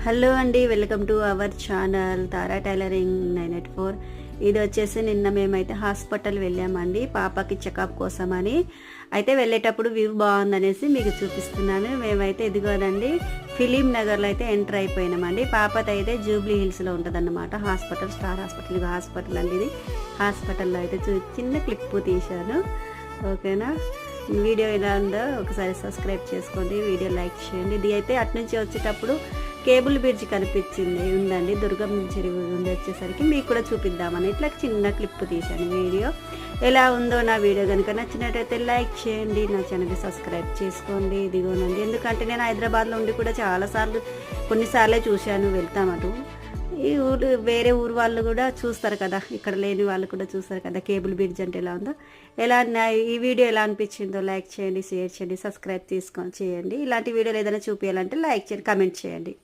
Hello అండి, welcome to our channel Tara tailoring 984. ఇది వచ్చేసి నిన్న మేమైతే హాస్పిటల్ వెళ్ళామండి పాపకి చెకప్ కోసమని. అయితే వెళ్ళేటప్పుడు వ్యూ బాగుందనేసి మీకు చూపిస్తున్నాను. మేమైతే ఇదిగోనండి ఫిలిం నగర్లో అయితే ఎంటర్ అయిపోయినామండి. పాపతో అయితే జూబ్లీ హిల్స్లో ఉంటుందన్నమాట హాస్పిటల్, స్టార్ హాస్పిటల్. ఇది హాస్పిటల్ అండి. ఇది హాస్పిటల్లో అయితే చిన్న క్లిప్ తీశాను. ఓకేనా, వీడియో ఎలా ఉందో ఒకసారి సబ్స్క్రైబ్ చేసుకోండి, వీడియో లైక్ చేయండి. ఇది అయితే అటు నుంచి వచ్చేటప్పుడు కేబుల్ బ్రిడ్జ్ కనిపించింది ఉందండి, దుర్గం చెరువు ఉండి వచ్చేసరికి మీకు కూడా చూపిద్దామని ఇట్లా చిన్న క్లిప్ తీశాను. వీడియో ఎలా ఉందో నా వీడియో కనుక నచ్చినట్టయితే లైక్ చేయండి, నా ఛానల్ని సబ్స్క్రైబ్ చేసుకోండి. ఇదిగోనండి, ఎందుకంటే నేను హైదరాబాద్లో ఉండి కూడా కొన్నిసార్లే చూశాను, వెళ్తామటు. ఈ ఊరు వేరే ఊరు వాళ్ళు కూడా చూస్తారు కదా, ఇక్కడ లేని వాళ్ళు కూడా చూస్తారు కదా కేబుల్ బ్రిడ్జ్ అంటే ఎలా ఉందో. ఈ వీడియో ఎలా అనిపించిందో లైక్ చేయండి, షేర్ చేయండి, సబ్స్క్రైబ్ చేయండి. ఇలాంటి వీడియోలు ఏదైనా చూపించాలంటే లైక్ చేయండి, కామెంట్ చేయండి.